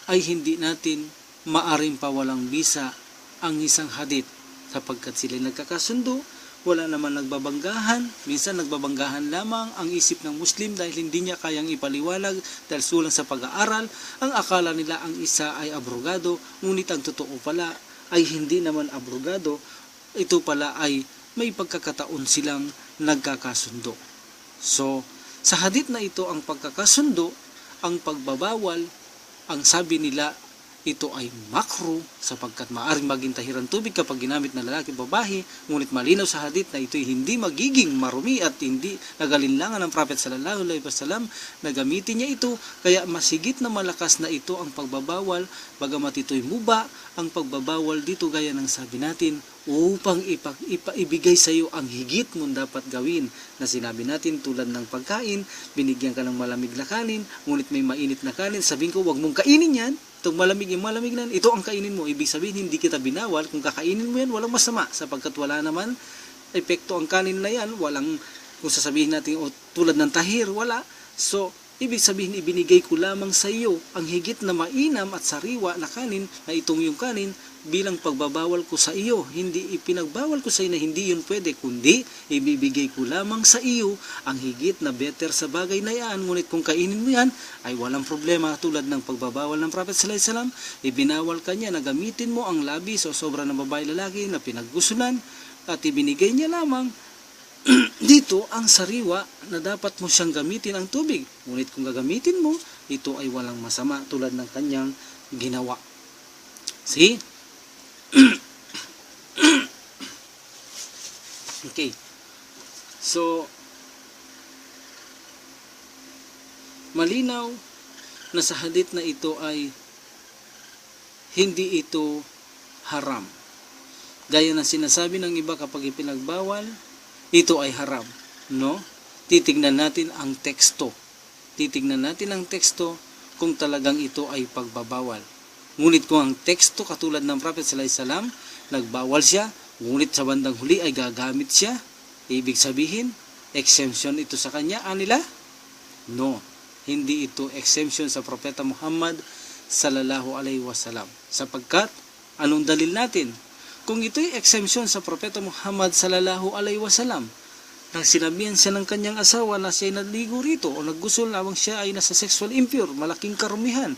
Ay hindi natin maaring pawalang bisa ang isang hadith sapagkat sila nagkakasundo, wala naman nagbabanggahan, minsan nagbabanggahan lamang ang isip ng Muslim dahil hindi niya kayang ipaliwanag dahil sulang sa pag-aaral, ang akala nila ang isa ay abrogado, ngunit ang totoo pala ay hindi naman abrogado, ito pala ay may pagkakataon silang nagkakasundo. So, sa hadith na ito, ang pagkakasundo, ang pagbabawal, ang sabi nila ito ay makruh sapagkat maaring maging tahiran tubig kapag ginamit ng lalaki o babae, ngunit malinaw sa hadith na ito'y hindi magiging marumi at hindi nagalinlangan ng Prophet sallallahu alaihi wasallam na gamitin niya ito, kaya masigit na malakas na ito ang pagbabawal, bagamat ito'y muba, ang pagbabawal dito gaya ng sabi natin, upang ibigay sa iyo ang higit mong dapat gawin na sinabi natin tulad ng pagkain, binigyan ka ng malamig na kanin, ngunit may mainit na kanin, sabihin ko wag mong kainin yan, itong malamig na ito ang kainin mo. Ibig sabihin hindi kita binawal, kung kakainin mo yan walang masama sapagkat wala naman epekto ang kanin na yan, walang kung sasabihin natin tulad ng tahir, wala. So ibig sabihin ibinigay ko lamang sa iyo ang higit na mainam at sariwa na kanin na itong yung kanin bilang pagbabawal ko sa iyo. Hindi ipinagbawal ko sa iyo na hindi yun pwede, kundi ibibigay ko lamang sa iyo ang higit na better sa bagay na yan. Ngunit kung kainin mo yan, ay walang problema. Tulad ng pagbabawal ng Prophet sallallahu alaihi wasallam, ibinawal kanya na gamitin mo ang labis o sobra ng babae lalaki na pinaggusulan at ibinigay niya lamang dito ang sariwa na dapat mo siyang gamitin ang tubig. Ngunit kung gagamitin mo, ito ay walang masama tulad ng kanyang ginawa. See? Okay. So, malinaw na sa hadith na ito ay hindi ito haram. Gaya na sinasabi ng iba kapag ipinagbawal, ito ay haram. No? Titignan natin ang teksto. Titignan natin ang teksto kung talagang ito ay pagbabawal. Ngunit kung ang teksto katulad ng Prophet sallallahu alaihi wasallam, nagbawal siya, ngunit sa bandang huli ay gagamit siya, ibig sabihin, exemption ito sa kanya, anila? No, hindi ito exemption sa Propeta Muhammad sallallahu alaihi wasallam. Sapagkat, anong dalil natin? Kung ito'y exemption sa Propeta Muhammad sallallahu alaihi wasallam, nang sinabihan siya ng kanyang asawa na siya ay naligo rito o naggusol lamang siya ay nasa sexual impure, malaking karumihan.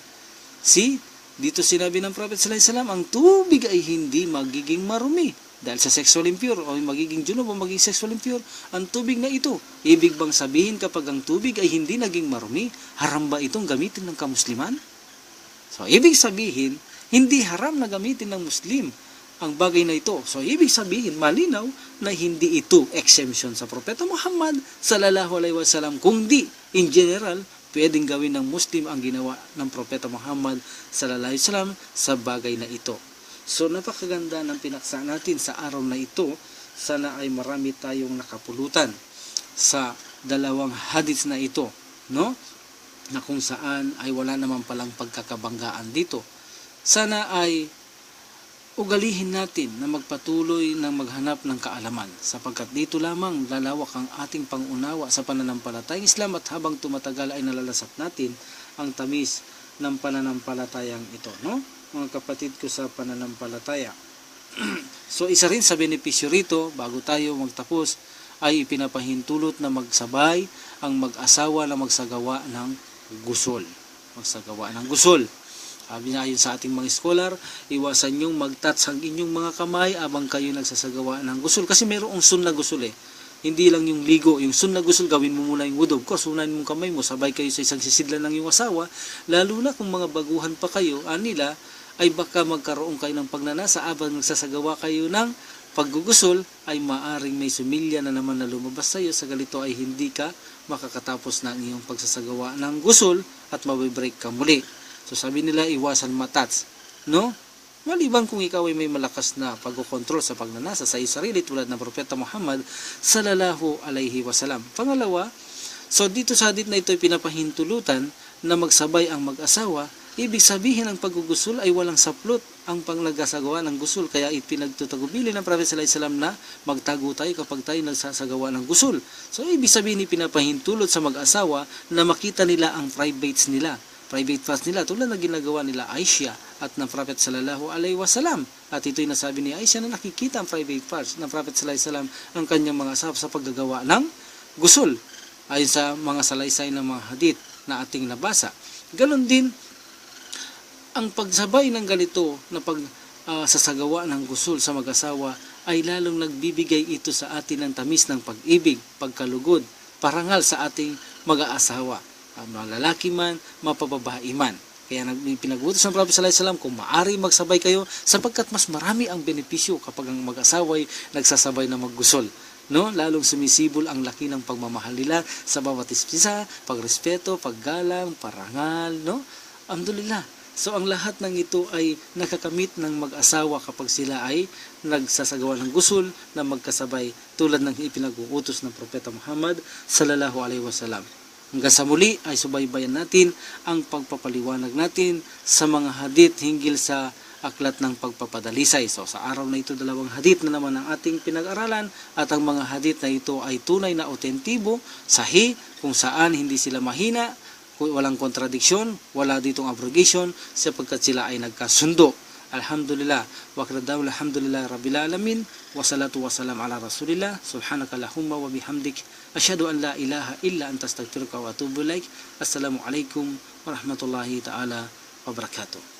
See? Dito sinabi ng Prophet sallallahu alaihi wasallam, ang tubig ay hindi magiging marumi dahil sa sexual impure o magiging junub o magiging sexual impure ang tubig na ito. Ibig bang sabihin kapag ang tubig ay hindi naging marumi, haram ba itong gamitin ng kamusliman? So, ibig sabihin, hindi haram na gamitin ng Muslim ang bagay na ito. So, ibig sabihin, malinaw na hindi ito exemption sa Propeta Muhammad sallallahu alaihi wasallam, kundi in general, pwedeng gawin ng Muslim ang ginawa ng Propeta Muhammad sallallahu alaihi wasallam sa bagay na ito. So napakaganda ng pinaksa natin sa araw na ito. Sana ay marami tayong nakapulutan sa dalawang hadith na ito, no? Na kung saan ay wala naman palang pagkakabanggaan dito. Sana ay ugalihin natin na magpatuloy ng maghanap ng kaalaman sapagkat dito lamang lalawak ang ating pangunawa sa pananampalatayang Islam at habang tumatagal ay nalalasap natin ang tamis ng pananampalatayang ito, no? Mga kapatid ko sa pananampalataya. So isa rin sa benepisyo rito bago tayo magtapos ay ipinapahintulot na magsabay ang mag-asawa na magsagawa ng gusol. Magsagawa ng gusol. Sabi na ayon sa ating mga scholar, iwasan nyong mag-touch ang inyong mga kamay abang kayo nagsasagawa ng gusol. Kasi mayroong sunna gusol eh. Hindi lang yung ligo. Yung sunna gusol, gawin mo muna yung wudu. Of course, unahin mong kamay mo, sabay kayo sa isang sisidlan ng iyong asawa. Lalo na kung mga baguhan pa kayo, anila, ay baka magkaroon kayo ng pagnanasa abang nagsasagawa kayo ng paggugusol, ay maaring may sumilya na naman na lumabas sa iyo. Sa galito ay hindi ka makakatapos ng iyong pagsasagawa ng gusol at mabibreak ka muli. So sabi nila iwasan matats, no? Maliban kung ikaw ay may malakas na pagkokontrol sa pagnanasa sa iyong sarili tulad ng Propeta Muhammad sallallahu alaihi wasallam. Pangalawa, so dito sa hadith na ito ay pinapahintulutan na magsabay ang mag-asawa. Ibig sabihin ang paggugusul ay walang saplot ang panglagagawa ng gusul, kaya ipinagtutagubili ng Prophet sallallahu alaihi wasallam na magtago tayo kapag tayo nagsasagawa ng gusul. So ibig sabihin ipinapahintulot sa mag-asawa na makita nila ang private parts nila tulad na ginagawa nila Aisha at ng Prophet sallallahu alaihi wasallam. At ito'y nasabi ni Aisha na nakikita ang private parts ng Prophet sallallahu alaihi wasallam ng kanyang mga asawa sa paggagawa ng gusul ayon sa mga salaysay ng mga hadith na ating nabasa. Ganon din ang pagsabay ng ganito na sasagawa ng gusul sa mag-asawa ay lalong nagbibigay ito sa atin ng tamis ng pag-ibig, pagkalugod, parangal sa ating mag-aasawa. Mga lalaki man, mapababae man. Kaya pinag-utos ng Prophet sallallahu alaihi wasallam kung maari magsabay kayo sapagkat mas marami ang benepisyo kapag ang mag-asaway nagsasabay na maggusol. No, lalong sumisibol ang laki ng pagmamahal nila sa bawat isa, pagrespeto, paggalang, parangal, no? Alhamdulillah. So ang lahat ng ito ay nakakamit ng mag-asawa kapag sila ay nagsasagawa ng gusol na magkasabay tulad ng ipinag-uutos ng Propeta Muhammad sallallahu alaihi wasallam. Hanggang sa muli ay subaybayan natin ang pagpapaliwanag natin sa mga hadith hinggil sa aklat ng pagpapadalisay. So sa araw na ito, 2 hadith na naman ang ating pinag-aralan at ang mga hadith na ito ay tunay na autentibo, sahih, kung saan hindi sila mahina, walang kontradiksyon, wala ditong abrogation sapagkat sila ay nagkasundo. Alhamdulillah, wa qadaw alhamdulillah rabbil alamin, wa salatu wa salam ala rasulillah, subhanakallahumma wa bihamdik, asyhadu an la ilaha illa anta astaghfiruka wa atubu ilaik. Assalamu alaikum warahmatullahi taala wabarakatuh.